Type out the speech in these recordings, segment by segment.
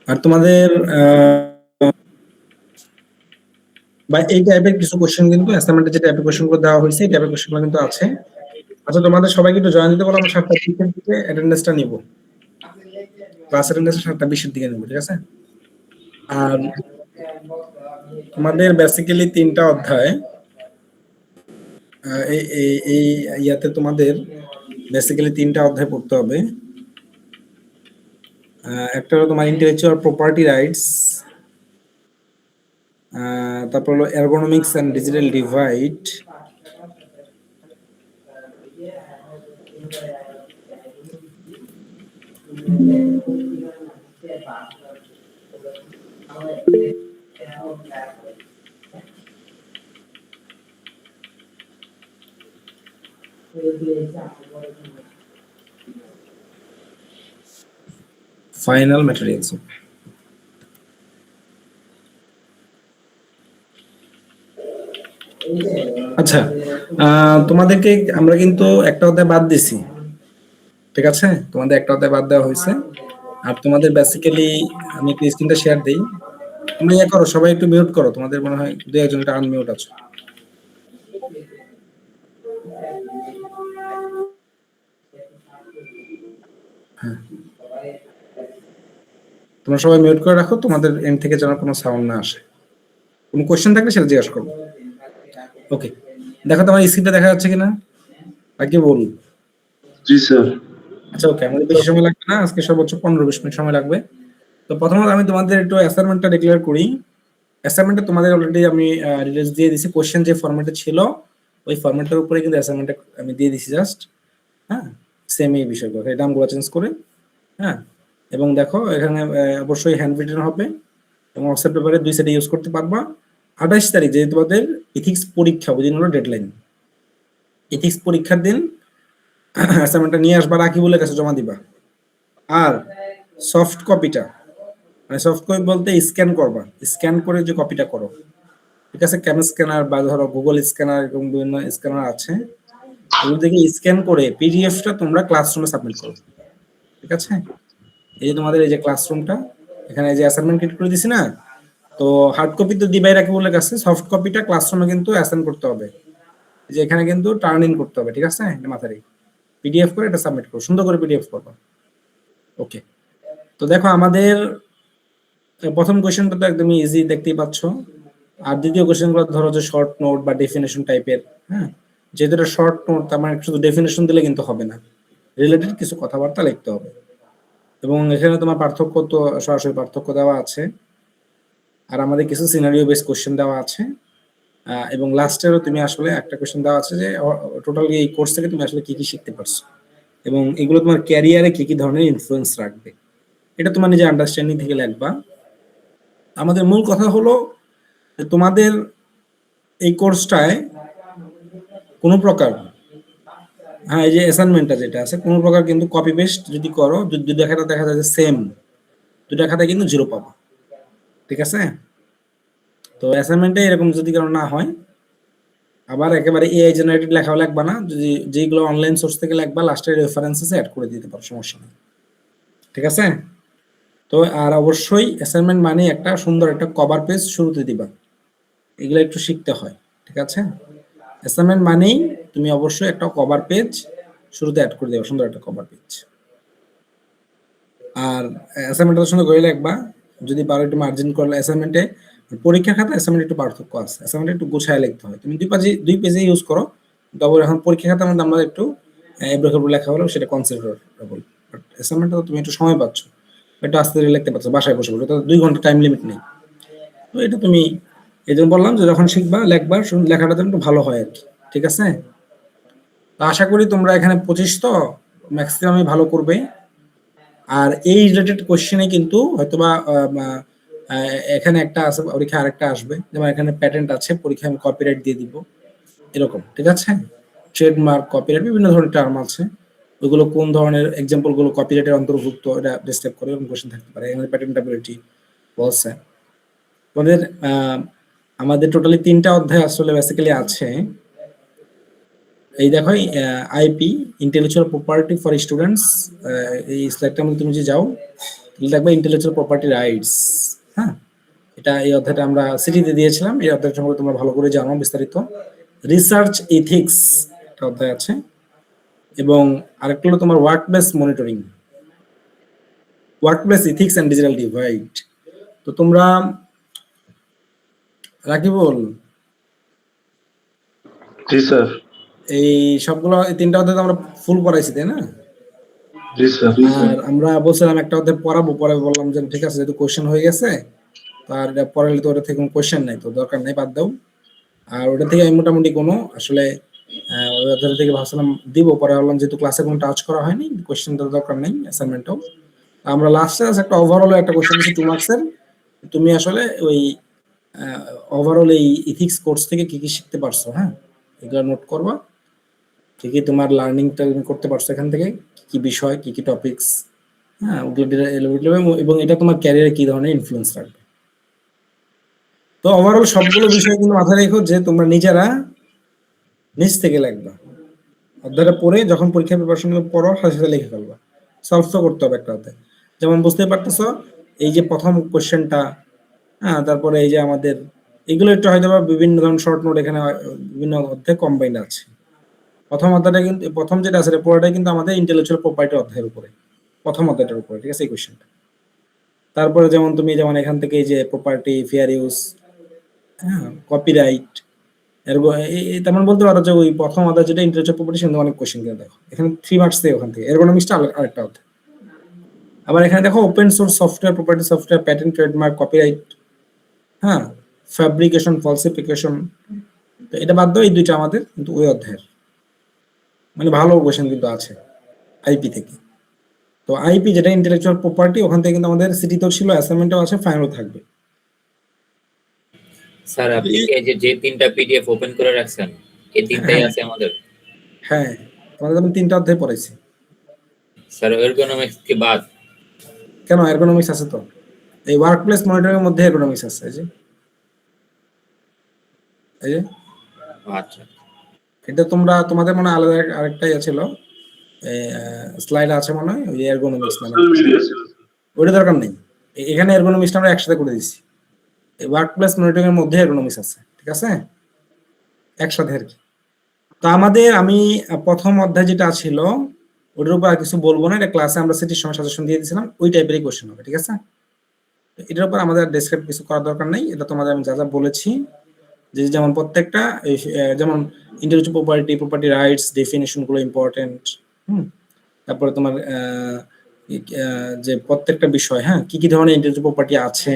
আর তোমাদের বা এই টাইপের কিছু কোশ্চেন কিন্তু অ্যাসাইনমেন্টে যে টাইপের কোশ্চেন গুলো দেওয়া হয়েছে এই টাইপের কোশ্চেন গুলো কিন্তু আছে। আচ্ছা তোমাদের সবাইকে একটু জয়েন দিতে বলো, আমরা 7:20-এর দিকে অ্যাটেন্ডেন্সটা নিব, ক্লাস অ্যাটেন্ডেন্স 7:20-এর দিকে নিব, ঠিক আছে? আর তোমাদের বেসিক্যালি 3টা অধ্যায়, এই এই এই ইয়াতে তোমাদের বেসিক্যালি 3টা অধ্যায় পড়তে হবে। একটা হলো তোমার ইন্টেলেকচুয়াল প্রপার্টি রাইটস, তারপর হলো ergonomics and digital divide, final materials. আচ্ছা, তোমাদেরকে আমরা কিন্তু একটা অধ্যায় বাদ দিছি, ঠিক আছে? তোমাদের একটা অধ্যায় বাদ দেওয়া হয়েছে। আর তোমাদের বেসিক্যালি আমি একটু স্ক্রিনটা শেয়ার দেই, তোমরা ইয়ে করো, সবাই একটু মিউট করো, তোমাদের মনে হয় দুই একজন একটা আনমিউট আছে। হ্যাঁ, তোমরা সবাই মিউট করে রাখো, তোমাদের এন্ড থেকে যেন কোনো সাউন্ড না আসে। কোনো কোশ্চেন থাকলে সেটা জিজ্ঞাসা করবো। ওকে, দেখো তোমার স্ক্রিনটা দেখা যাচ্ছে কিনা, আগে বলুন। জি স্যার। আচ্ছা ওকে, আমাদের বেশি সময় লাগবে না, আজকে সর্বোচ্চ 15-20 মিনিট সময় লাগবে। তো প্রথমত আমি তোমাদের একটু অ্যাসাইনমেন্টটা ডিক্লেয়ার করি। অ্যাসাইনমেন্টে তোমাদের অলরেডি আমি ডিটেইলস দিয়ে দিছি, কোশ্চেন যে ফরম্যাটে ছিল ওই ফরম্যাটের উপরে কিন্তু অ্যাসাইনমেন্টটা আমি দিয়ে দিছি জাস্ট। হ্যাঁ, সেম এই বিষয়গুলো, এই নামগুলো চেঞ্জ করে। হ্যাঁ, এবং দেখো এখানে অবশ্যই হ্যান্ড রিটেন হবে এবং হোয়াটসঅ্যাপ পেপারে 2 সেটে ইউজ করতে পারবা। 28 তারিখ যেহেতু তোমাদের ইথিক্স পরীক্ষা, ওই দিন হলো ডেডলাইন। ইথিক্স পরীক্ষার দিন অ্যাসাইনমেন্টটা নিয়ে আসবা, রাকিবুলের কাছে জমা দিবা। আর সফট কপিটা, মানে সফট কপি বলতে স্ক্যান করবা, স্ক্যান করে যে কপিটা করো, ঠিক আছে? ক্যাম স্ক্যানার বা ধরো গুগল স্ক্যানার এবং বিভিন্ন স্ক্যানার আছে, এগুলো থেকে স্ক্যান করে পিডিএফটা তোমরা ক্লাসরুমে সাবমিট করো, ঠিক আছে? এই যে তোমাদের এই যে ক্লাসরুমটা, এখানে যে অ্যাসাইনমেন্ট ক্রিয়েট করে দিছি না, তো হার্ড কপি তো দিবাই রাকিবুলের কাছে, সফট কপিটা ক্লাসরুমে কিন্তু অ্যাসাইন করতে হবে, যে এখানে কিন্তু টার্ন ইন করতে হবে, ঠিক আছে? এটা মাথায় রেখে পিডিএফ করে এটা সাবমিট করো, সুন্দর করে পিডিএফ করবা। ওকে, তো দেখো আমাদের প্রথম কোশ্চেনটা তো একদমই ইজি, দেখতেই পাচ্ছ। আর দ্বিতীয় কোশ্চেনগুলো ধরো যে শর্ট নোট বা ডেফিনেশন টাইপের। হ্যাঁ, যেহেতু এটা শর্ট নোট, তার মানে শুধু ডেফিনেশন দিলে কিন্তু হবে না, রিলেটেড কিছু কথাবার্তা লিখতে হবে। এবং এখানে তোমার পার্থক্য তো সরাসরি পার্থক্য দেওয়া আছে, আর আমাদের কিছু সিনারিও বেস কোশ্চেন দেওয়া আছে। এবং লাস্টেরও তুমি আসলে একটা কোশ্চেন দেওয়া আছে যে টোটালি এই কোর্স থেকে তুমি আসলে কি কি শিখতে পারছো এবং এগুলো তোমার ক্যারিয়ারে কি কি ধরনের ইনফ্লুয়েন্স রাখবে, এটা তোমার নিজের আন্ডারস্ট্যান্ডিং থেকে লিখবা। আমাদের মূল কথা হলো তোমাদের এই কোর্সটায় কোনো প্রকার, হ্যাঁ, এই যে অ্যাসাইনমেন্টটা যেটা আছে, কোনো প্রকার কিন্তু কপি পেস্ট যদি করো, দুটো খাতা দেখা যায় যে সেম, দুটো খাতায় কিন্তু 0 পাবা, ঠিক আছে? তো অ্যাসাইনমেন্টে এরকম যদি কারো না হয়, আবার একেবারে এআই জেনারেটেড লেখাও লাগবা না, যদি যেগুলো অনলাইন সোর্স থেকে লাগবা লাস্টের রেফারেন্সেস অ্যাড করে দিতে পারো, সমস্যা নেই, ঠিক আছে? তো আর অবশ্যই অ্যাসাইনমেন্ট মানে একটা সুন্দর একটা কভার পেজ শুরুতে দিবা, এগুলো একটু শিখতে হয়, ঠিক আছে? অ্যাসাইনমেন্ট মানেই তুমি অবশ্যই একটা কভার পেজ শুরুতে অ্যাড করে দেবে, সুন্দর একটা কভার পেজ। আর অ্যাসাইনমেন্টটা সুন্দর করে লিখবা, যদি পারো একটু মার্জিন করলে। অ্যাসাইনমেন্টে পরীক্ষার খাতা অ্যাসাইনমেন্ট একটু পার্থক্য আছে, অ্যাসাইনমেন্ট একটু গোছায় লিখতে হয়, তুমি দুই পেজে ইউজ করো, তবে এখন পরীক্ষার খাতার মধ্যে আমরা একটু এবড়ো লেখা হলো সেটা কনসেন্ট্রেটেবল। বাট অ্যাসাইনমেন্টটা তো তুমি একটু সময় পাচ্ছ, একটু আস্তে ধীরে লিখতে পারছো বাসায় বসে বসে, তো 2 ঘন্টা টাইম লিমিট নেই। তো এটা তুমি, এই জন্য বললাম যে যখন শিখবা লেখবা, লেখাটা যেন একটু ভালো হয় আর কি, ঠিক আছে? তো আশা করি তোমরা এখানে 25 তো ম্যাক্সিমামই ভালো করবে। আর এই রিলেটেড কোশ্চেনে কিন্তু হয়তোবা এখানে একটা আছে, পরীক্ষা আরেকটা আসবে, যেমন এখানে প্যাটেন্ট আছে, পরীক্ষায় আমি কপিরাইট দিয়ে দিব, এরকম, ঠিক আছে? ট্রেডমার্ক, কপিরাইট, বিভিন্ন ধরনের টার্ম আছে, ওইগুলো কোন ধরনের এক্সাম্পল গুলো কপিরাইটের অন্তর্ভুক্ত এটা ডিসক্রাইব করে, এরকম কোশ্চেন থাকতে পারে। এখানে প্যাটেন্টেবিলিটি বলছে। আমাদের আমাদের টোটালি 3টা অধ্যায় আসলে বেসিক্যালি আছে। এই দেখো IP intellectual property for students, এই স্লাইডটার মধ্যে তুমি যে যাও তাহলে দেখবে ইন্টেলেকচুয়াল প্রপার্টি রাইটস। হ্যাঁ, এটা এই অধ্যায়টা আমরা সিটিতে দিয়েছিলাম, এই অধ্যায়টা সম্পর্কে তোমরা ভালো করে জানো বিস্তারিত। রিসার্চ এথিক্স একটা অধ্যায় আছে, এবং আরেকটা হলো তোমার work place monitoring, work place ethics and digital divide. তো তোমরা রাকিবুল জি স্যার। এই সবগুলো এই তিনটা অধ্যায় তো আমরা ফুল পড়াইছি তাই না? জি স্যার। আর আমরা বলছিলাম একটা অধ্যায় পড়াবো, পরে বললাম যে ঠিক আছে যেহেতু কোশ্চেন হয়ে গেছে আর এটা পড়ালে তো ওটা থেকে কোনো কোশ্চেন নাই, তো দরকার নেই, বাদ দাও। আর ওটা থেকে আমি মোটামুটি কোনো আসলে ওই অধ্যায় থেকে ভাবছিলাম দিব, পরে ভাবলাম যেহেতু ক্লাসে কোনো টাচ করা হয়নি কোশ্চেনটা দরকার নেই অ্যাসাইনমেন্টও। আমরা লাস্টে একটা ওভারঅল একটা কোশ্চেন দিচ্ছি 2 মার্কসের, তুমি আসলে ওই ওভারঅল এই ইথিক্স কোর্স থেকে কি কি শিখতে পারছো, হ্যাঁ এগুলো নোট করবা, কি কি তোমার লার্নিংটা তুমি করতে পারছো এখান থেকে, কি কি বিষয় কি কি টপিকস, হ্যাঁ ওগুলো, এবং এটা তোমার ক্যারিয়ারে কি ধরনের ইনফ্লুয়েন্স রাখবে। তো ওভারঅল সবগুলো বিষয় কিন্তু মাথায় রেখো যে তোমরা নিজেরা নিজ থেকে লিখবা, অধ্যায়টা পড়ে যখন পরীক্ষা প্রিপারেশন পড়ো সাথে সাথে লিখে ফেলবা, সলভ তো করতে হবে একটা অধ্যায়। যেমন বুঝতেই পারতেছো এই যে প্রথম কোশ্চেনটা, হ্যাঁ তারপরে এই যে আমাদের এগুলো একটু হয়তো বা বিভিন্ন ধরনের শর্ট নোট এখানে বিভিন্ন অধ্যায় কম্বাইন আছে। প্রথম অধ্যায়টা কিন্তু প্রথম যেটা আছে পুরোটাই কিন্তু আমাদের ইন্টেলেকচুয়াল প্রপার্টি অধ্যায়ের উপরে, প্রথম অধ্যায়টার উপরে, ঠিক আছে এই কোশ্চেনটা। তারপরে যেমন তুমি যেমন এখান থেকে এই যে প্রপার্টি, ফেয়ার ইউজ, হ্যাঁ কপিরাইট, তেমন বলতে পারো যে ওই প্রথম অধ্যায় যেটা ইন্টেলেকচুয়াল প্রপার্টি সেখানে অনেক কোশ্চেন দিয়ে দেখো, এখানে 3 মার্কস দেয় ওখান থেকে, এরগোনমিক্সটা আরেকটা অধ্যায়। আবার এখানে দেখো open source software, property software, patent, trademark, copyright, হ্যাঁ ফ্যাব্রিকেশন, ফলসিফিকেশন। তো এটা বাদ দাও, এই দুইটা আমাদের কিন্তু ওই অধ্যায়ের, মানে ভালো কোশ্চেন কিন্তু আছে আইপি থেকে। তো আইপি যেটা ইন্টেলেকচুয়াল প্রপার্টি, ওখান থেকে কিন্তু আমাদের সিটিতেও ছিল, অ্যাসাইনমেন্টও আছে, ফাইনালও থাকবে। স্যার আপনি কি যে তিনটা পিডিএফ ওপেন করে রাখছেন এই তিনটাই আছে আমাদের? হ্যাঁ তোমাদের আমি 3টা অধ্যায় পড়াইছি। স্যার এরগোনমিক্স কি বাদ? কেন, এরগোনমিক্স আছে তো, এই ওয়ার্ক প্লেস মনিটরিং এর মধ্যে এরগোনমিক্স আছে, এই যে আচ্ছা, এটা তোমরা তোমাদের মনে আলাদা আরেকটাই ছিল স্লাইড আছে মনে হয় ওই এরগোনমিক্স নামে, ওইটা দরকার নেই, এখানে এরগোনমিক্সটা আমরা একসাথে করে দিয়েছি। এই ওয়ার্ক প্লেস মনিটরিং এর মধ্যে এরগোনমিক্স আছে, ঠিক আছে একসাথে আর কি। তো আমাদের আমি প্রথম অধ্যায় যেটা ছিল ওটার উপর আর কিছু বলবো না, এটা ক্লাসে আমরা সিটির সময় সাজেশন দিয়ে দিয়েছিলাম, ওই টাইপেরই কোশ্চেন হবে, ঠিক আছে। এটার উপর আমাদের ডেসক্রাইব কিছু করার দরকার নেই, এটা তোমাদের আমি যা যা বলেছি, যে যেমন প্রত্যেকটা যেমন intellectual property, property rights definition গুলো ইম্পর্টেন্ট, তারপরে তোমার যে প্রত্যেকটা বিষয়, হ্যাঁ কি কি ধরনের ইন্টেলেকচুয়াল প্রপার্টি আছে,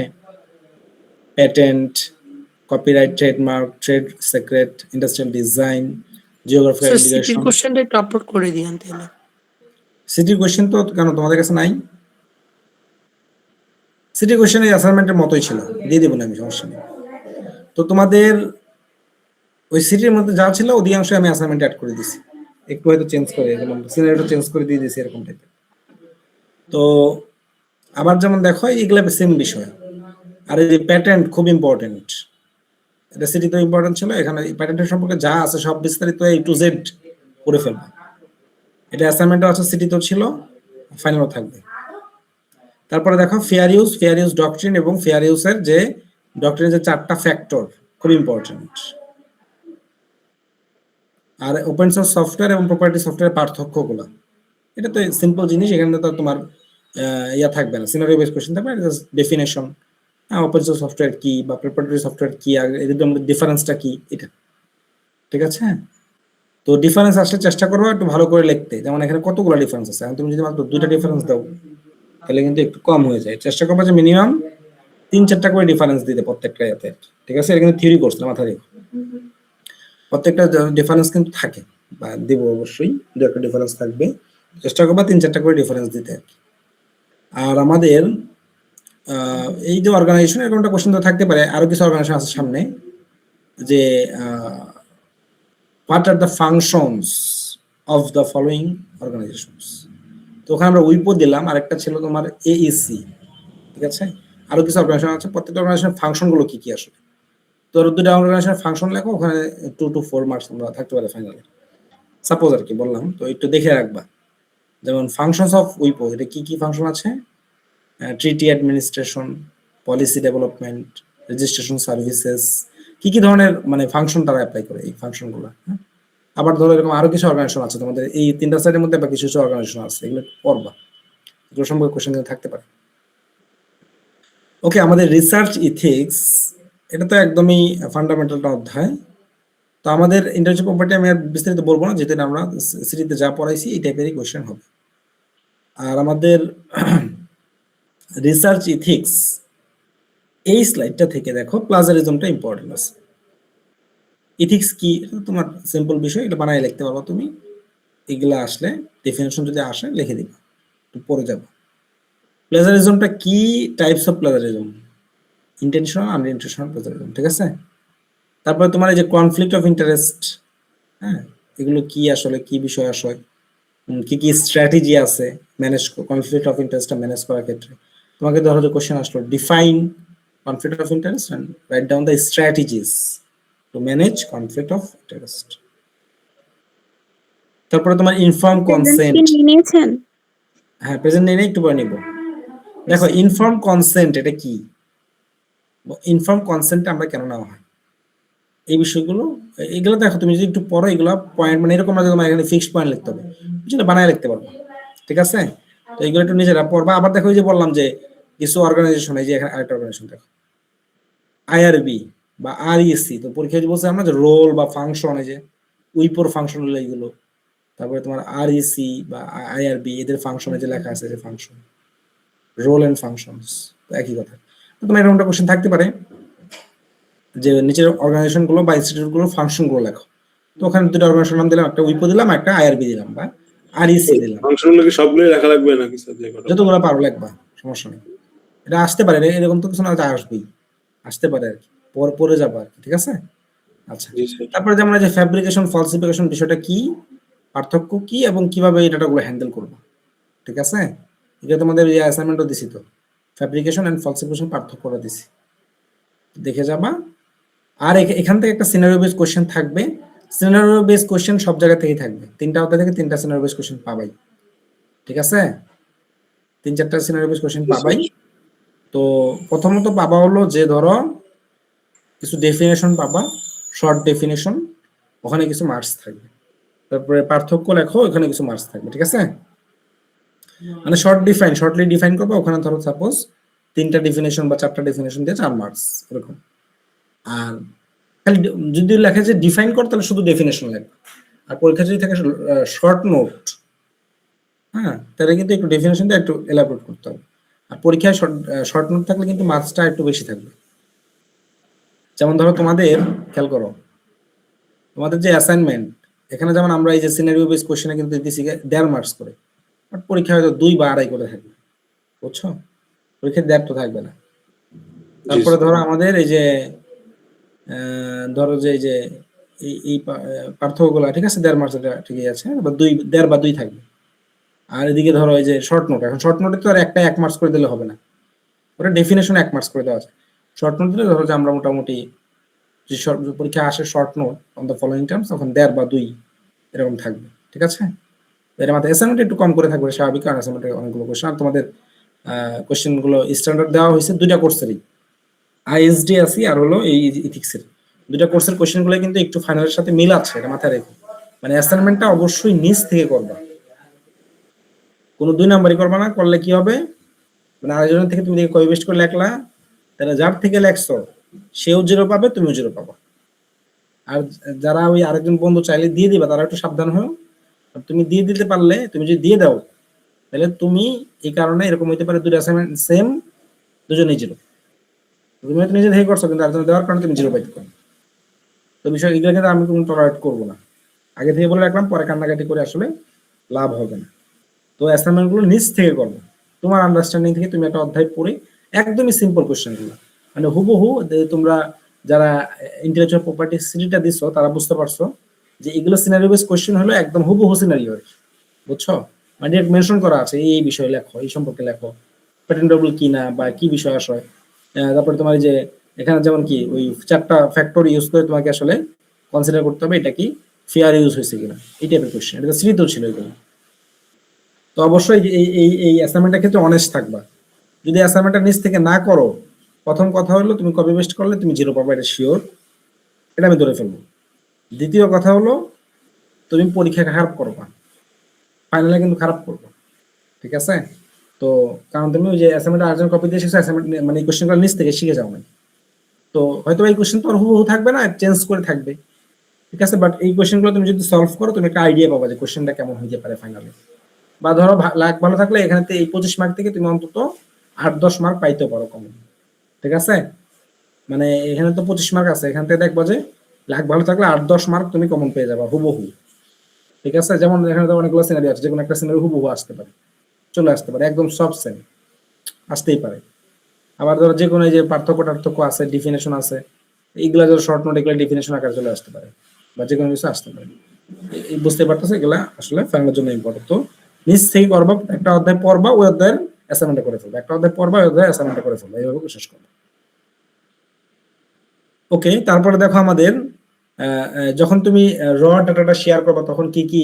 patent, copyright, trademark, trade secret, industrial design, geographical indication. সিটির কোশ্চেনটা একটু আপলোড করে দিয়েন তাহলে। সিটি কোশ্চেন তো কেন তোমাদের কাছে নাই? সিটি কোশ্চেন এই অ্যাসাইনমেন্টের মতোই ছিল, দিয়ে দেবো না আমি, সমস্যা নেই। তো তোমাদের ওই সিটির মধ্যে যা ছিল অধিকাংশ আমি অ্যাসাইনমেন্ট অ্যাড করে দিয়েছি, একটু হয়তো চেঞ্জ করে, যেমন সিনারিওটা চেঞ্জ করে দিয়ে দিয়েছি এরকম টাইপের। তো আবার যেমন দেখো এগুলো সেম বিষয়। আর এই যে প্যাটেন্ট খুব ইম্পর্টেন্ট, এটা সিটিতে ইম্পর্টেন্ট ছিল, এখানে প্যাটেন্টের সম্পর্কে যা আছে সব বিস্তারিত A to Z করে ফেলবে। এটা অ্যাসাইনমেন্টও আছে, সিটিতেও ছিল, ফাইনালও থাকবে। তারপরে দেখো ফেয়ার ইউজ ডক্ট্রিন এবং ফেয়ার ইউজের যে ডক্ট্রিনের যে 4টা ফ্যাক্টর খুব ইম্পর্টেন্ট। আর ওপেন সোর্স সফটওয়্যার এবং প্রপার্টি সফটওয়্যারের পার্থক্যগুলো, এটা তো সিম্পল জিনিস, এখানে তো তোমার ইয়া থাকবে না, সিনারিও বেস কোশ্চেন থাকবে, ডেফিনেশন, ওপেন সোর্স সফটওয়্যার কি বা প্রপার্টি সফটওয়্যার কি, আর এদের মধ্যে ডিফারেন্সটা কি, এটা ঠিক আছে। তো ডিফারেন্স আসলে চেষ্টা করবো একটু ভালো করে লিখতে, যেমন এখানে কতগুলো ডিফারেন্স আছে, তুমি যদি মাত্র 2টা ডিফারেন্স দাও তাহলে কিন্তু একটু কম হয়ে যায়, চেষ্টা করবো যে মিনিমাম 3-4টা করে ডিফারেন্স দিতে প্রত্যেকটা ইয়াতে, ঠিক আছে। এটা কিন্তু থিওরি কোর্স না, মাথা রেখো, প্রত্যেকটা ডিফারেন্স কিন্তু থাকে, বা দিব অবশ্যই 2-একটা ডিফারেন্স থাকবে, চেষ্টা করবো 3-4টা করে ডিফারেন্স দিতে আর কি। আর আমাদের এই যে অর্গানাইজেশন, এরকমটা কোশ্চেন তো থাকতে পারে, আরো কিছু অর্গানাইজেশন আছে সামনে, যে what are the functions of the following organizations। তো ওখানে আমরা উইপো দিলাম, আরেকটা ছিল তোমার AEC, ঠিক আছে। আরো কিছু অর্গানাইজেশন আছে, প্রত্যেকটা অর্গানাইজেশনের ফাংশন গুলো কি কি আসলে, তো 2টা অর্গানাইজেশনের ফাংশন লেখো, ওখানে 2 to 4 মার্কস আমরা থাকতে পারে ফাইনালে। সাপোজ আর কি বললাম, তো একটু দেখে রাখবা। যেমন ফাংশনস অফ উইপো, এটা কি কি ফাংশন আছে? Treaty administration, policy development, registration services, কি কি ধরনের মানে ফাংশন তারা অ্যাপ্লাই করে এই ফাংশনগুলো। আবার ধরো এরকম আরো কিছু অর্গানাইজেশন আছে তোমাদের এই তিনটা সাইডের মধ্যে, বা কিছু কিছু অর্গানাইজেশন আছে, এগুলো পড়বা, এগুলো সম্পর্কে কোশ্চেন থাকতে পারে। ওকে, আমাদের রিসার্চ ইথিক্স, এটা তো একদমই ফান্ডামেন্টালটা অধ্যায়। তো আমাদের ইন্টেলেকচুয়াল প্রপার্টি আমি আর বিস্তারিত বলবো না, যেহেতু আমরা সিরিজে যা পড়াইছি এই টাইপেরই কোশ্চেন হবে। আর আমাদের রিসার্চ ইথিক্স এই স্লাইডটা থেকে দেখো প্লাজারিজমটা ইম্পর্টেন্ট আছে। ইথিক্স কি, এটা তোমার সিম্পল বিষয়, এটা বানায় লিখতে পারবো তুমি। এগুলা আসলে ডেফিনেশন যদি আসে লিখে দিবা, একটু পড়ে যাবো। প্লাজারিজমটা কি, টাইপস অফ প্লাজারিজম, ইন্টেনশনাল আনইন্টেনশনাল প্লাজারিজম, ঠিক আছে। তারপরে তোমার এই যে কনফ্লিক্ট অফ ইন্টারেস্ট, হ্যাঁ, এগুলো কি আসলে কি বিষয় আসলে, কি কি স্ট্র্যাটেজি আছে ম্যানেজ কনফ্লিক্ট অফ ইন্টারেস্টটা ম্যানেজ করার ক্ষেত্রে। তোমাকে ধরো যে কোশ্চেন আসলো define conflict of interest and write down the strategies to manage conflict of interest. তারপরে তোমার ইনফর্ম কনসেন্ট, নিয়েছেন? হ্যাঁ প্রেজেন্ট নেই, একটু পরে নিব। দেখো ইনফর্ম কনসেন্ট এটা কি, ইনফর্ম কনসেন্ট আমরা কেন নেওয়া হয়, এই বিষয়গুলো, এগুলো দেখো তুমি যদি একটু পড়ো, এগুলো পয়েন্ট মানে এরকম না যে তোমার এখানে ফিক্সড পয়েন্ট লিখতে হবে, যেটা বানায় লিখতে পারবো, ঠিক আছে। তো এগুলো একটু নিজেরা পড়বা। আবার দেখো, এই যে বললাম যে কিছু অর্গানাইজেশন, এই যে এখানে আরেকটা অর্গানাইজেশন দেখো আইআরবি বা আরইসি, তো পরীক্ষায় বলছে আমরা যে রোল বা ফাংশন, এই যে উইপোর ফাংশন হলো এইগুলো। তারপরে তোমার আরইসি বা আইআরবি এদের ফাংশনে যে লেখা আছে যে ফাংশন, রোল এন্ড ফাংশনস, তো একই কথা। তো তোমার এরকমটা কোশ্চেন থাকতে পারে যে নিচের অর্গানাইজেশন গুলো বা ইনস্টিটিউট গুলো ফাংশন গুলো লেখো। তো ওখানে দুটো অর্গানাইজেশন নাম দিলাম, একটা উইপো দিলাম, একটা আইআরবি দিলাম বা আরইসি দিলাম। ফাংশনগুলো কি সবগুলোই লেখা লাগবে নাকি স্যার? যতগুলো পারো লিখবা, সমস্যা নেই। এটা আসতে পারে, এরকম তো কিছু না, আসবেই, আসতে পারে আর কি, পরে যাবো আর কি, ঠিক আছে। আচ্ছা, জি স্যার। তারপরে যেমন যে ফ্যাব্রিকেশন ফলসিফিকেশন বিষয়টা কি, পার্থক্য কি, এবং কিভাবে এই ডাটাগুলো হ্যান্ডেল করবো, ঠিক আছে। এটা তোমাদের এই অ্যাসাইনমেন্টও দিছি, তো ফ্যাব্রিকেশন এন্ড ফলসিফিকেশন পার্থক্যটা দিছি, দেখে যাবা। আর এখান থেকে একটা সিনারিও বেস কোশ্চেন থাকবে। সিনারিও বেস কোশ্চেন সব জায়গা থেকেই থাকবে, তিনটা অধ্যায় থেকে তিনটা সিনারিও বেস কোশ্চেন পাবাই, ঠিক আছে। 3-4টা সিনারিও বেস কোশ্চেন পাবাই। তো প্রথমত পাবা হলো যে ধরো কিছু ডেফিনেশন পাবা, শর্ট ডেফিনেশন, ওখানে কিছু মার্কস থাকবে। তারপরে পার্থক্য লেখো, ওখানে কিছু মার্কস থাকবে, ঠিক আছে। মানে শর্টলি ডিফাইন করবো, ওখানে ধরো সাপোজ 3টা ডেফিনেশন বা 4টা ডেফিনেশন দিয়ে 4 মার্কস এরকম। আর খালি যদি লেখা যে ডিফাইন কর, তাহলে শুধু ডেফিনেশন লাগবে। আর পরীক্ষা যদি থাকে শর্ট নোট, হ্যাঁ, তাহলে কিন্তু একটু ডেফিনেশনটা একটু এলাবোরেট করতে হবে। আর পরীক্ষায় শর্ট নোট থাকলে কিন্তু মার্কসটা একটু বেশি থাকবে। যেমন ধরো তোমাদের খেয়াল করো, তোমাদের যে অ্যাসাইনমেন্ট, এখানে যেমন আমরা এই যে সিনারিও বেস কোশ্চেনে কিন্তু দিচ্ছি 1.5 মার্কস করে, বাট পরীক্ষা হয়তো 2 বা 2.5 করে থাকবে, বুঝছো। পরীক্ষায় 1.5 তো থাকবে না। তারপরে ধরো আমাদের এই যে ধরো যে এই যে এই পার্থক্যগুলো, ঠিক আছে, 1.5 মার্কস, এটা ঠিকই আছে, বা 1.5 বা 2 থাকবে। আর এদিকে ধরো এই যে শর্ট নোট, এখন শর্ট নোটে তো আর একটা 1 মার্কস করে দিলে হবে না, ওটা ডেফিনেশন 1 মার্কস করে দেওয়া আছে। শর্ট নোট দিলে ধরো যে আমরা মোটামুটি যে পরীক্ষা আসে short note on the following terms, তখন 1.5 বা 2 এরকম থাকবে, ঠিক আছে। এর মধ্যে অ্যাসাইনমেন্ট একটু কম করে থাকবে, স্বাভাবিক, কারণ অ্যাসাইনমেন্টে অনেকগুলো কোশ্চেন। আর তোমাদের কোশ্চেন গুলো স্ট্যান্ডার্ড দেওয়া হয়েছে 2টা কোর্সেরই, আইএসডি আসি আর হলো এই ইথিক্সের 2টা কোর্সের কোশ্চেন গুলো কিন্তু একটু ফাইনালের সাথে মিল আছে, এটা মাথায় রেখো। মানে অ্যাসাইনমেন্টটা অবশ্যই নিচ থেকে করবা, কোনো 2 নাম্বারই করবা না। করলে কি হবে, মানে আরেকজনের থেকে তুমি কপি পেস্ট করে লেখলা, তাহলে যার থেকে লেখছো সেও 0 পাবে, তুমিও 0 পাবা। আর যারা ওই আরেকজন বন্ধু চাইলে দিয়ে দিবা, তারা একটু সাবধান হও। আর তুমি দিয়ে দিতে পারলে, তুমি যদি দিয়ে দাও, তাহলে তুমি এই কারণে এরকম হইতে পারে 2টা অ্যাসাইনমেন্ট সেম, দুজনেই 0। তুমি হয়তো নিজে থেকে করছো, কিন্তু আরেকজন দেওয়ার কারণে তুমি 0 পাইতে পারো। তো বিষয় এগুলো কিন্তু আমি কোনো টলারেট করবো না, আগে থেকে বলে রাখলাম, পরে কান্নাকাটি করে আসলে লাভ হবে না। তো অ্যাসাইনমেন্ট গুলো নিচ থেকে করবো, তোমার আন্ডারস্ট্যান্ডিং থেকে। তুমি একটা অধ্যায় পড়ে একদমই সিম্পল কোশ্চেন গুলো, মানে হুবহু তোমরা যারা ইন্টেলেকচুয়াল প্রপার্টি সিরিজটা দিছো, তারা বুঝতে পারছো যে এগুলো সিনারিও বেস কোশ্চেন হলো একদম হুবহু সিনারিও, বুঝছো। মানে মেনশন করা আছে এই বিষয়ে লেখো, এই সম্পর্কে লেখো, প্যাটেন্টেবল কি না বা কি বিষয় আসে। তারপরে তোমার যে এখানে যেমন কি ওই 4টা ফ্যাক্টর ইউজ করে তোমাকে আসলে কনসিডার করতে হবে, এটা কি ফেয়ার ইউজ হয়েছে কিনা, এই টাইপের কোশ্চেন। এটা সিরিজও ছিল এগুলো। তো অবশ্যই এই অ্যাসাইনমেন্টের ক্ষেত্রে অনেস্ট থাকবা। যদি অ্যাসাইনমেন্টটা নিজ থেকে না করো, প্রথম কথা হলো তুমি কপি পেস্ট করলে তুমি 0 পাবা, এটা শিওর, এটা আমি ধরে ফেলবো। দ্বিতীয় কথা হলো তুমি পরীক্ষা খারাপ করবা, ফাইনালে কিন্তু খারাপ করবো, ঠিক আছে? তো কারণ তুমি ওই যে অ্যাসাইনমেন্ট আর্জেন্ট কপি দিয়ে এসেছো, অ্যাসাইনমেন্ট মানে এই কোশ্চেনগুলো নিজ থেকে শিখে যাও না। তো হয়তো এই কোশ্চেন তো আর হুবহু থাকবে না, চেঞ্জ করে থাকবে, ঠিক আছে? বাট এই কোশ্চেনগুলো তুমি যদি সলভ করো, তুমি একটা আইডিয়া পাবা যে কোশ্চেনটা কেমন হইতে পারে ফাইনালে। বা ধরো লাখ ভালো থাকলে এখানে এই 25 মার্ক থেকে তুমি অন্তত 8-10 মার্ক পাইতে পারো কমন, ঠিক আছে? মানে এখানে তো 25 মার্ক আছে, এখান থেকে দেখবো যে লাখ ভালো থাকলে 8-10 মার্ক তুমি কমন পেয়ে যাবা হুবহু, ঠিক আছে? যেমন এখানে তো অনেকগুলো সিনারি আছে, যে কোনো একটা সিনারি হুবহু আসতে পারে, চলে আসতে পারে, একদম সব সেম আসতেই পারে। আবার ধরো যে কোনো এই যে পার্থক্য আছে, ডিফিনেশন আছে, এইগুলা ধরো শর্ট নোট, এগুলো ডিফিনেশন আকারে চলে আসতে পারে, বা যে কোনো কিছু আসতে পারে। বুঝতে পারতেছে, এগুলা আসলে ফাইনালের জন্য ইম্পর্টেন্ট। তো নিজ থেকে করবা, একটা অধ্যায় পড়বা, ওই অধ্যায়ের অ্যাসাইনমেন্ট করে ফেলবা, একটা অধ্যায় পড়বা, ওই অধ্যায়ের অ্যাসাইনমেন্ট করে ফেলবা, এইভাবে শেষ করবা। ওকে, তারপরে দেখো আমাদের যখন তুমি র ডাটাটা শেয়ার করবা, তখন কি কি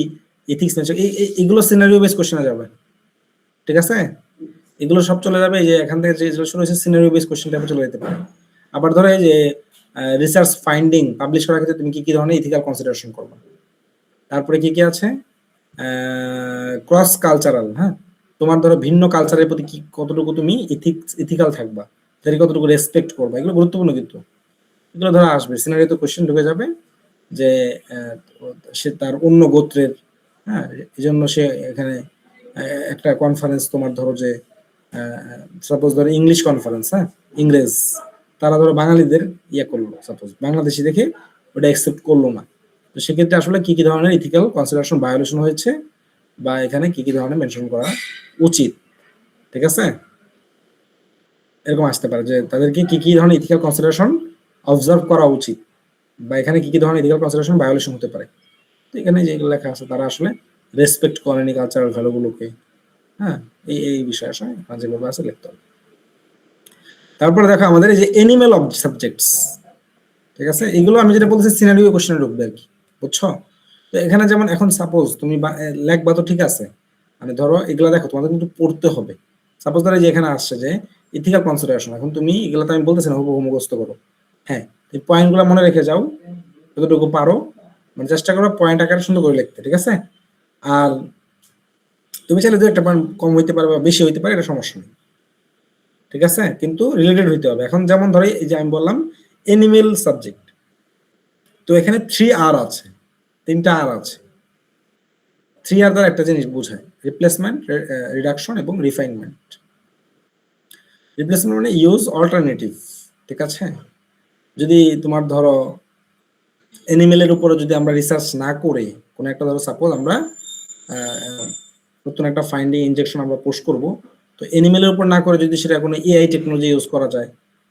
এথিক্স মেনশন, এগুলো সিনারিও বেস কোশ্চেনে যাবে, ঠিক আছে? এগুলো সব চলে যাবে, এই যে এখান থেকে যে শুরু হয়েছে সিনারিও বেস কোশ্চেন টাইপে চলে যেতে পারে। আবার ধরো এই যে রিসার্চ ফাইন্ডিং পাবলিশ করার ক্ষেত্রে তুমি কি কি ধরনের ইথিক্যাল কনসিডারেশন করবা। তারপরে কি কি আছে, ক্রস কালচারাল, হ্যাঁ, তোমার ধরো ভিন্ন কালচারের প্রতি কি কতটুকু তুমি ইথিক্যাল থাকবা, তাদের কতটুকু রেসপেক্ট করবা, এগুলো গুরুত্বপূর্ণ কিন্তু। এগুলো ধরো আসবে সিনারিওতে, কোশ্চেন ঢুকে যাবে যে সে তার অন্য গোত্রের, হ্যাঁ, এই জন্য সে এখানে একটা কনফারেন্স, তোমার ধরো যে সাপোজ ধরো ইংলিশ কনফারেন্স, হ্যাঁ, ইংরেজ, তারা ধরো বাঙালিদের করলো, সাপোজ বাংলাদেশি দেখে ওটা অ্যাকসেপ্ট করলো না। তো সেক্ষেত্রে আসলে কি কি ধরনের ইথিক্যাল কনসিডারেশন ভায়োলেশন হয়েছে, বা এখানে কি কি ধরনের মেনশন করা উচিত, ঠিক আছে? এরকম আসতে পারে যে তাদেরকে কি কি ধরনের ইথিক্যাল কনসিডারেশন অবজার্ভ করা উচিত, বা এখানে কি কি ধরনের ইথিক্যাল কনসিডারেশন ভায়োলেশন হতে পারে। তো এখানে যেগুলো লেখা আছে, তারা আসলে রেসপেক্ট করেনি কালচারাল ভ্যালুগুলোকে, হ্যাঁ, এই বিষয় আসলে যেগুলো আছে লিখতে হবে। তারপরে দেখো আমাদের এই যে এনিম্যাল অব সাবজেক্টস, ঠিক আছে? এগুলো আমি যেটা বলতেছি সিনারিও কোশ্চেনে ঢুকবে আর কি, বুঝছো? তো এখানে যেমন এখন সাপোজ তুমি লেখবা, তো ঠিক আছে, মানে ধরো এগুলো দেখো তোমাদের কিন্তু পড়তে হবে। সাপোজ ধরো যে এখানে আসছে যে ইথিক্যাল কনসিডারেশন, এখন তুমি এগুলো তো আমি বলতেছি না হুবহু মুখস্থ করো, হ্যাঁ, এই পয়েন্টগুলো মনে রেখে যাও যতটুকু পারো, মানে চেষ্টা করো পয়েন্ট আকারে সুন্দর করে লিখতে, ঠিক আছে? আর তুমি চাইলে 2-1 পয়েন্ট কম হইতে পারে বা বেশি হইতে পারে, এটা সমস্যা নেই, ঠিক আছে? কিন্তু রিলেটেড হইতে হবে। এখন যেমন ধরো এই যে আমি বললাম এনিমেল সাবজেক্ট, তো এখানে 3R আছে, 3টা আর আছে। 3R দ্বারা একটা জিনিস বোঝায়, রিপ্লেসমেন্ট, রিডাকশন এবং রিফাইনমেন্ট। রিপ্লেসমেন্ট মানে ইউজ অল্টারনেটিভ, ঠিক আছে? যদি তোমার ধরো এনিমেলের উপরে যদি আমরা রিসার্চ না করে কোনো একটা, ধরো সাপোজ আমরা নতুন একটা ফাইন্ডিং ইনজেকশন আমরা পোস্ট করব, তো এনিমেলের উপর না করে যদি সেটা কোনো এআই টেকনোলজি ইউজ করা যায়,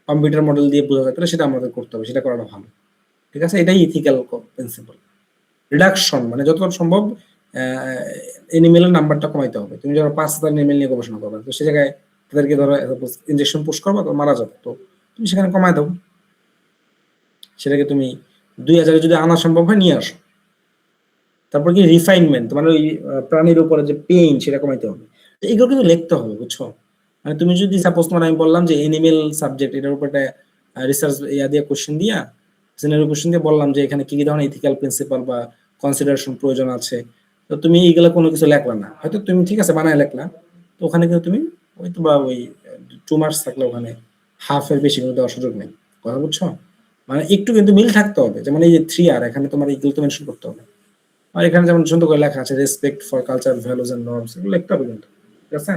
কম্পিউটার মডেল দিয়ে বোঝা যায়, তাহলে সেটা আমাদের করতে হবে, সেটা করাটা ভালো, ঠিক আছে? এটাই ইথিক্যাল প্রিন্সিপাল। রিডাকশন মানে যতটা সম্ভব এনিমেলের নাম্বারটা কমাইতে হবে। তুমি ধরো 5,000 এনিমেল নিয়ে গবেষণা করবে, তো সে জায়গায় তাদেরকে ধরো ইনজেকশন পুশ করবা, তো মারা যাবে, তো তুমি সেখানে কমাই দাও, সেটাকে তুমি 2,000 যদি আনা সম্ভব হয় নিয়ে আসো। তারপর কি রিফাইনমেন্ট, মানে ওই প্রাণীর উপরে যে পেইন, সেটা কমাইতে হবে। তো এগুলো কিন্তু লিখতে হবে, বুঝছো? মানে তুমি যদি সাপোজ তোমার, আমি বললাম যে এনিমেল সাবজেক্ট, এটার উপর একটা রিসার্চ দিয়ে কোশ্চেন দিয়া, সিনারিও কোশ্চেন দিয়ে বললাম যে এখানে কি কি ধরনের ইথিক্যাল প্রিন্সিপাল বা কনসিডারেশন প্রয়োজন আছে, তো তুমি এইগুলা কোনো কিছু লেখলা না, হয়তো তুমি ঠিক আছে বানায় লেখলা, তো ওখানে কিন্তু তুমি হয়তো বা ওই 2 মার্কস থাকলে ওখানে হাফের বেশি কিন্তু দেওয়ার সুযোগ নেই, কথা বুঝছো? মানে একটু কিন্তু মিল থাকতে হবে, যেমন এই যে 3R, এখানে তোমার এইগুলো তো মেনশন করতে হবে। আর এখানে যেমন সুন্দর করে লেখা আছে respect for culture, values and norms, এগুলো লিখতে হবে কিন্তু, ঠিক আছে?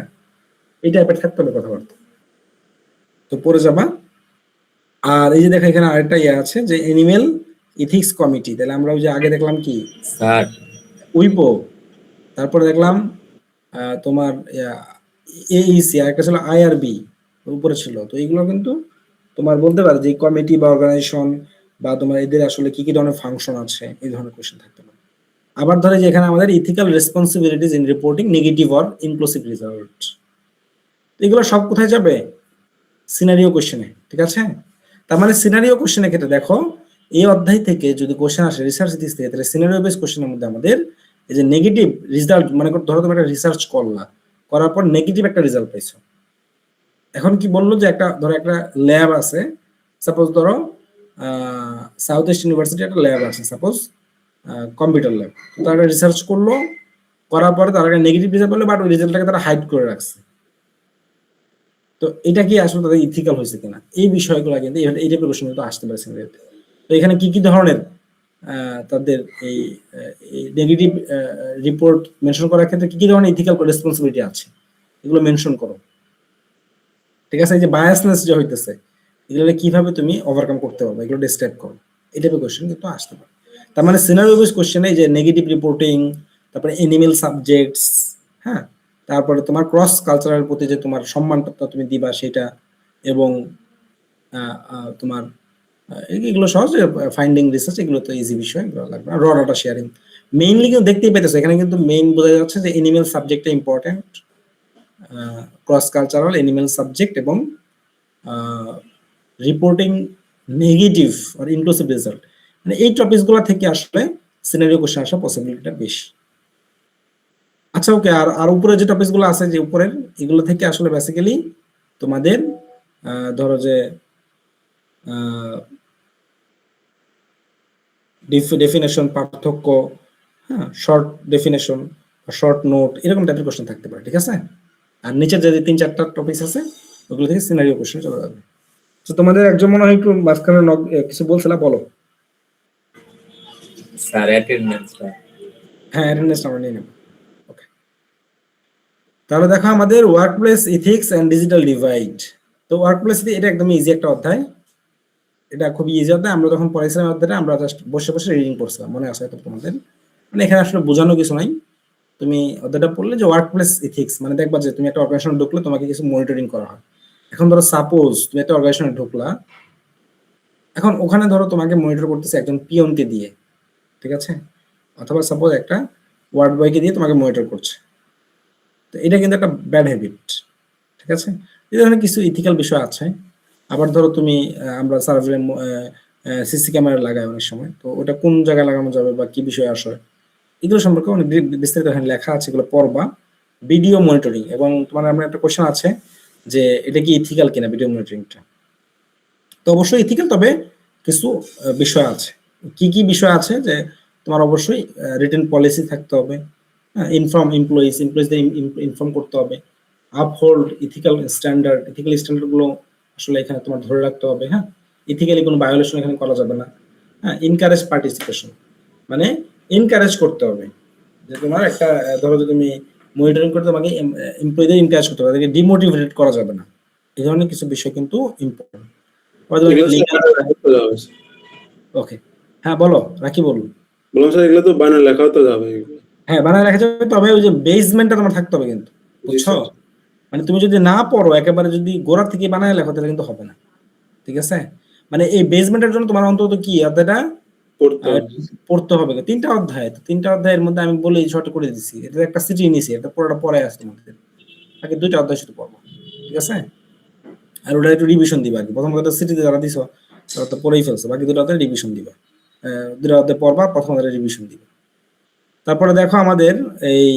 এই টাইপের থাকতে হবে কথাবার্তা, তো পড়ে যাবা। আর এই যে দেখো এখানে আরেকটা আছে যে এনিমেল ইথিক্স কমিটি, তাহলে আমরা ওই যে আগে দেখলাম কি স্যার উইপো, তারপরে দেখলাম তোমার এইসি, আরেকটা ছিল আইআরবি, উপরে ছিল। তো এইগুলো কিন্তু তোমার বলতে পারে যে কমিটি বা অর্গানাইজেশন বা তোমার এদের আসলে কি কি ধরনের ফাংশন আছে, এই ধরনের কোশ্চেন থাকতে পারে। আবার ধরে যে এখানে আমাদের ethical responsibilities in reporting negative or inclusive result, এগুলো সব কোথায় যাবে? সিনারিও কোশ্চেনে, ঠিক আছে? তার মানে সিনারিও কোশ্চেনের ক্ষেত্রে দেখো এই অধ্যায় থেকে যদি কোশ্চেন আসে রিসার্চ দিক থেকে, তাহলে সিনারিও বেস কোশ্চেনের মধ্যে আমাদের এই যে নেগেটিভ রিজাল্ট, মানে ধরো তুমি একটা রিসার্চ করলা, করার পর নেগেটিভ একটা রেজাল্ট পাইছো। এখন কি বললো যে একটা ধরো একটা ল্যাব আছে, সাপোজ ধরো সাউথ ইস্ট ইউনিভার্সিটি একটা ল্যাব আছে, সাপোজ কম্পিউটার ল্যাব। তারা রিসার্চ করলো, করার পরে তারা একটা নেগেটিভ রেজাল্ট পেলো, বাট ওই রেজাল্টটাকে তারা হাইড করে রাখছে। তো এটা কি আসলে তাদের ইথিক্যাল হয়েছে কিনা, এই বিষয়গুলো কিন্তু এই টাইপের কোশ্চেন কিন্তু আসতে পারে সিনারিওতে। তো এখানে কি কি ধরনের তাদের এই নেগেটিভ রিপোর্ট মেনশন করার ক্ষেত্রে কি কি ধরনের ইথিক্যাল রেসপন্সিবিলিটি আছে, এগুলো মেনশন করো। ঠিক আছে, এই যে বায়াসনেস যে হইতেছে, এগুলো কিভাবে তুমি ওভারকাম করতে পারবে, এগুলো ডিসক্রাইব করো। এই টাইপের কোশ্চেন কিন্তু আসতে পারে। তার মানে সিনারিও বেস কোশ্চেনে যে নেগেটিভ রিপোর্টিং, তারপরে এনিমেল সাবজেক্টস, হ্যাঁ, তারপরে তোমার ক্রস কালচারের প্রতি যে তোমার সম্মানটা তুমি দিবা সেটা, এবং তোমার এগুলো সহজ ফাইন্ডিং রিসার্চ, এগুলো তো ইজি বিষয়, এগুলো লাগবে না। র ডাটা শেয়ারিং মেইনলি কিন্তু দেখতেই পেতেছো, এখানে কিন্তু মেইন বোঝা যাচ্ছে যে এনিমেল সাবজেক্টটা important, cross cultural animal subject, এবং রিপোর্টিং নেগেটিভ আর ইনক্লুসিভ রেজাল্ট, মানে এই টপিকসগুলো থেকে আসলে সিনারিও কোশ্চেন আসার পসিবিলিটিটা বেশি। আচ্ছা ওকে, আর উপরে যে টপিকসগুলো আছে যে উপরের, এগুলো থেকে আসলে বেসিক্যালি তোমাদের ধরো যে ডেফিনেশন, পার্থক্য, হ্যাঁ, শর্ট ডেফিনেশন, শর্ট নোট, এরকম টাইপের কোশ্চেন থাকতে পারে। ঠিক আছে, আর নিচের যে 3-4টা টপিকস আছে ওগুলো থেকে সিনারিও কোশ্চেন চলে যাবে। তো তোমাদের একজন মনে হয় একটু মাঝখানে কিছু বলছিল, বলো। স্যার অ্যাটেন্ডেন্সটা, হ্যাঁ, অ্যাটেন্ডেন্স আমরা নিয়ে নেব। ওকে, তাহলে দেখো আমাদের workplace ethics and digital divide. তো ওয়ার্কপ্লেস, এটা একদম ইজি একটা অধ্যায়, এটা খুবই ইজি অধ্যায়। আমরা যখন পড়াইছিলাম অধ্যায়টা, আমরা জাস্ট বসে বসে রিডিং করছিলাম, মনে আছে তো তোমাদের? মানে এখানে আসলে বোঝানো কিছু নাই, তুমি অধ্যায়টা পড়লে যে ওয়ার্কপ্লেস ইথিক্স, মানে দেখবা যে তুমি একটা অর্গানাইজেশনে ঢুকলে তোমাকে কিছু মনিটরিং করা হয়। এখন ধরো সাপোজ তুমি একটা অর্গানাইজেশনে ঢুকলা, এখন ওখানে ধরো তোমাকে মনিটর করতেছে একজন পিয়নকে দিয়ে, ঠিক আছে, অথবা সাপোজ একটা ওয়ার্ড বয়কে দিয়ে তোমাকে মনিটর করছে। তো এটা কিন্তু একটা ব্যাড হ্যাবিট, ঠিক আছে। এই ধরনের কিছু ইথিক্যাল বিষয় আছে। আবার ধরো তুমি আমরা সার্ভে সিসি ক্যামেরা লাগাই অনেক সময়, তো ওটা কোন জায়গায় লাগানো যাবে বা কি বিষয় আসে, এগুলো সম্পর্কে অনেক বিস্তারিত এখানে লেখা আছে, এগুলো পড়বা। ভিডিও মনিটরিং, এবং তোমার আমরা একটা কোশ্চেন আছে যে এটা কি ইথিক্যাল কিনা ভিডিও মনিটরিংটা। তো অবশ্যই ইথিক্যাল, তবে কিছু বিষয় আছে। কি কি বিষয় আছে, যে তোমার অবশ্যই রিটেন পলিসি থাকতে হবে, ইনফর্ম এমপ্লয়িজদের ইনফর্ম করতে হবে, uphold ethical standard, ethical standard গুলো আসলে এখানে তোমার ধরে রাখতে হবে। হ্যাঁ, ইথিক্যালি কোনো ভায়োলেশন এখানে করা যাবে না। হ্যাঁ, ইনকারেজ পার্টিসিপেশন, মানে এনকারেজ করতে হবে যে তোমার একটা ধরো যে তুমি মনিটরিং করতে, তোমাকে এমপ্লয়ীদের এনকারেজ করতে হবে, তাদেরকে ডিমোটিভেটেড করা যাবে না। এই ধরনের কিছু বিষয় কিন্তু ইম্পর্টেন্ট। ওকে, হ্যাঁ বলো, রাখি বলুন। বললাম স্যার এগুলো তো বানান লেখাও তো যাবে। হ্যাঁ, বানায় রাখা যাবে, তবে ওই যে বেসমেন্টটা তোমার থাকতে হবে কিন্তু, বুঝছো? মানে তুমি যদি না পড়ো, একেবারে যদি গোড়া থেকে বানায় লেখো, তাহলে কিন্তু হবে না। ঠিক আছে, মানে এই বেসমেন্টের জন্য তোমার অন্তত কি অধ্যায়টা পড়তে হবে। 3টা অধ্যায়, তো 3টা অধ্যায়ের মধ্যে আমি বলি শর্ট করে দিচ্ছি, এটা একটা সিটি নিছি, এটা পুরোটা পড়ে আসছে তোমাদের, আগে 2টা অধ্যায় শুধু পড়বো। ঠিক আছে, আর ওটা একটু রিভিশন দিবা আর কি। প্রথম কথা সিটিতে যারা দিছো তারা তো পড়েই ফেলছো, বাকি 2টা অধ্যায় রিভিশন দিবা। 2টা অধ্যায় পড়বা, প্রথম অধ্যায় রিভিশন দিবা। তারপরে দেখো আমাদের এই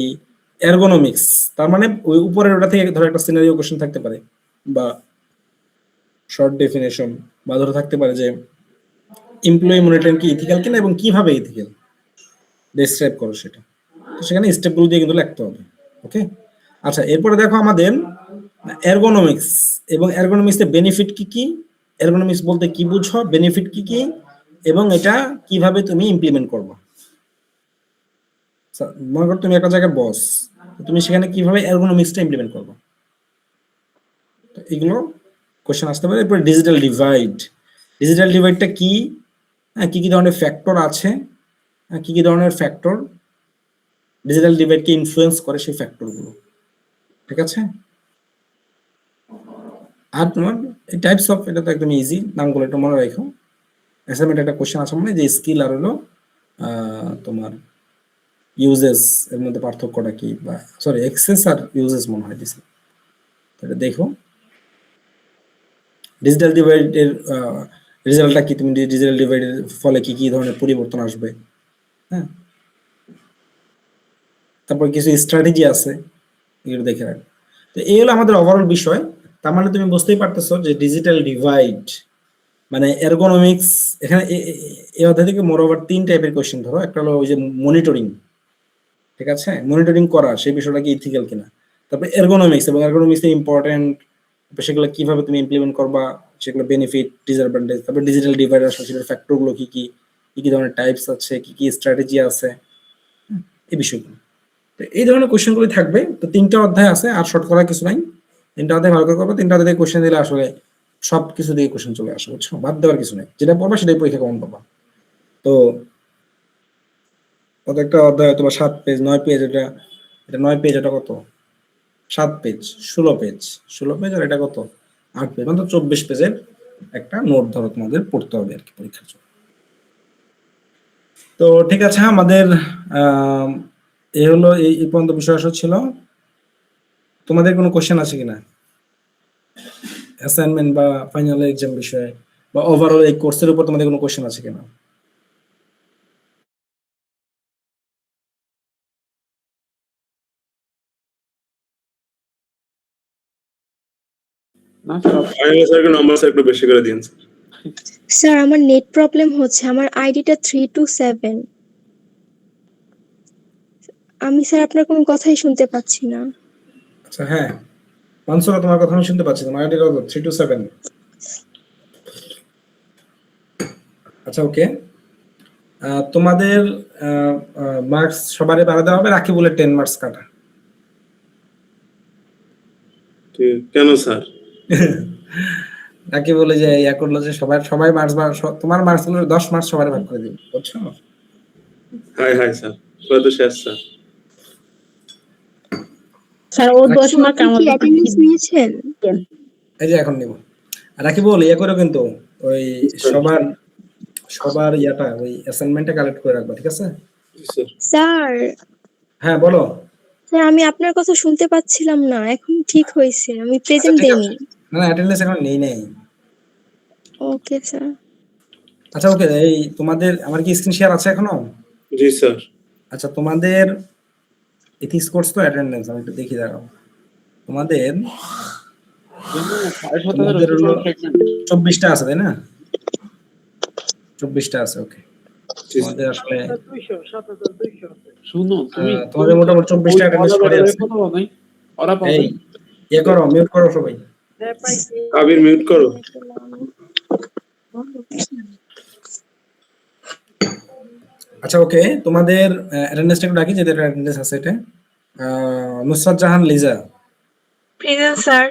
এরগোনমিক্স, তার মানে ওই উপরের ওটা থেকে ধরো একটা সিনারিও কোশ্চেন থাকতে পারে, বা শর্ট ডেফিনেশন, বা ধরো থাকতে পারে যে এমপ্লয়ি মনিটরিং কি ইথিক্যাল কিনা এবং কিভাবে ইথিক্যাল, ডেসক্রাইব করো সেটা। তো সেখানে স্টেপগুলো দিয়ে কিন্তু লিখতে হবে। ওকে, আচ্ছা, এরপরে দেখো আমাদের এরগোনমিক্স, এবং এরগোনমিক্সের বেনিফিট কি কি, এরগোনমিক্স বলতে কি বুঝো, বেনিফিট কি কি, এবং এটা কিভাবে তুমি ইমপ্লিমেন্ট করবে। মনে করো তুমি একটা জায়গার বস, তুমি সেখানে কিভাবে এরগোনমিক্সটা ইমপ্লিমেন্ট করবে, তো এগুলো কোশ্চেন আসতে পারে। এরপর ডিজিটাল ডিভাইড, ডিজিটাল ডিভাইডটা কি, হ্যাঁ, কি কি ধরনের ফ্যাক্টর আছে, কি কি ধরনের ফ্যাক্টর ডিজিটাল ডিভাইডকে ইনফ্লুয়েন্স করে, সেই ফ্যাক্টরগুলো। ঠিক আছে, আর তোমার এই টাইপস অফ, এটা তো একদম ইজি, নামগুলো একটু মনে রাখো। অ্যাসাইনমেন্ট একটা কোশ্চেন আছে মানে যে স্কিল আর হলো তোমার ইউজেস এর মধ্যে পার্থক্যটা কি, বা সরি এক্সেস আর ইউজেস মনে হয় দিছে, এটা দেখো। ডিজিটাল ডিভাইডের রেজাল্টটা কি, তুমি ডিজিটাল ডিভাইডের ফলে কি কি ধরনের পরিবর্তন আসবে, হ্যাঁ। তারপর কিছু স্ট্র্যাটেজি আছে, এগুলো দেখে রাখো। তো এই হলো আমাদের ওভারঅল বিষয়। তার মানে তুমি বুঝতেই পারতেছো যে ডিজিটাল ডিভাইড মানে এরগোনমিক্স, এখানে এই অধ্যায় থেকে মোরওভার 3 টাইপের কোশ্চেন ধরো। একটা হলো ওই যে মনিটরিং, ঠিক আছে, মনিটরিং করা সেই বিষয়টা কি ইথিক্যাল কিনা। তারপর এরগোনমিক্স, এবং এরগোনমিক্স ইম্পর্টেন্ট, সেগুলো কিভাবে তুমি ইমপ্লিমেন্ট করবা, সেগুলো বেনিফিট ডিসঅ্যাডভান্টেজ। তারপর ডিজিটাল ডিভাইড আসলে সেটার ফ্যাক্টরগুলো কি কি, কি কি ধরনের টাইপস আছে, কি কি স্ট্র্যাটেজি আছে, এই বিষয়গুলো। তো এই ধরনের কোশ্চেনগুলি থাকবে। তো 3টা অধ্যায় আছে, আর শর্ট করার কিছু নাই। 3টা অধ্যায় ভালো করে করবো। 3টা অধ্যায় কোশ্চেন দিলে আসলে সব কিছু দিয়ে কোশ্চেন চলে আসে, বুঝছো, বাদ দেওয়ার কিছু নেই। যেটা পড়বা সেটাই পরীক্ষা কমন পাবা। তো কত একটা অধ্যায় তোমার 7 পেজ 9 পেজ, এটা 9 পেজ, এটা কত 7 পেজ 16 পেজ 16 পেজ, আর এটা কত 8 পেজ, মানে 24 পেজের একটা নোট ধরো তোমাদের পড়তে হবে আর কি পরীক্ষার জন্য। তো ঠিক আছে, আমাদের এই হলো এই পর্যন্ত বিষয় ছিল। তোমাদের কোনো কোশ্চেন আছে কিনা অ্যাসাইনমেন্ট বা ফাইনাল এক্সাম বিষয়ে, বা ওভারঅল এই কোর্সের উপর তোমাদের কোনো কোশ্চেন আছে কিনা? না স্যার ফাইনাল স্যারকে নাম্বার স্যার একটু বেশি করে দিন স্যার। স্যার আমার নেট প্রবলেম হচ্ছে, আমার আইডিটা 327। আমি স্যার আপনার কোনো কথাই শুনতে পাচ্ছি না। আচ্ছা, হ্যাঁ মানসুরা, তোমার কথা আমি শুনতে পাচ্ছি। তোমার আইডি কত? 327। আচ্ছা, ওকে। তোমাদের মার্কস সবারই বাড়া দেওয়া হবে, রাখি বলে 10 মার্কস কাটা। ঠিক, কেন স্যার? রাখি বলে যে ইয়া করলো যে সবাই মার্কস, তোমার মার্কস গুলো 10 মার্কস সবারই ভাগ করে দিবে, বুঝছো? হাই হাই স্যার, পুরো তো শেষ স্যার। স্যার ও 10 মার্ক আপনি কি আমাদের অ্যাটেন্ডেন্স নিয়েছেন? এই যে এখন নিব। রাখি বল ইয়া করো, কিন্তু ওই সবার ইয়াটা, ওই অ্যাসাইনমেন্টটা কালেক্ট করে রাখবা, ঠিক আছে? জি স্যার। স্যার হ্যাঁ বলো। স্যার আমি আপনার কথা শুনতে পাচ্ছিলাম না, এখন ঠিক হয়েছে, আমি আচ্ছা, প্রেজেন্ট ঠিক দেইনি। আছে। না, অ্যাটেন্ডেন্স এখন নেই। Okay sir. আচ্ছা, ওকে। এই তোমাদের আমার কি স্ক্রিন শেয়ার আছে এখনো? জি স্যার। আচ্ছা, তোমাদের এথিক্স কোর্স তো অ্যাটেন্ডেন্স আমি একটু দেখি, দাঁড়াও। তোমাদের 24টা আছে, তাই না? 24টা আছে, ওকে। তোমাদের আসলে শুনো তুমি তোমাদের মোটামুটি 24টা অ্যাটেন্ডেন্স করে আছে। ওরা পাবে। এই ইয়ে করো, মিউট করো সবাই। আবির মিউট করো। আচ্ছা, ওকে। তোমাদের অ্যাটেন্ডেন্সটা একটু ডাকি, যেটা অ্যাটেন্ডেন্স আছে এটা। Nusrat Jahan Liza, present sir.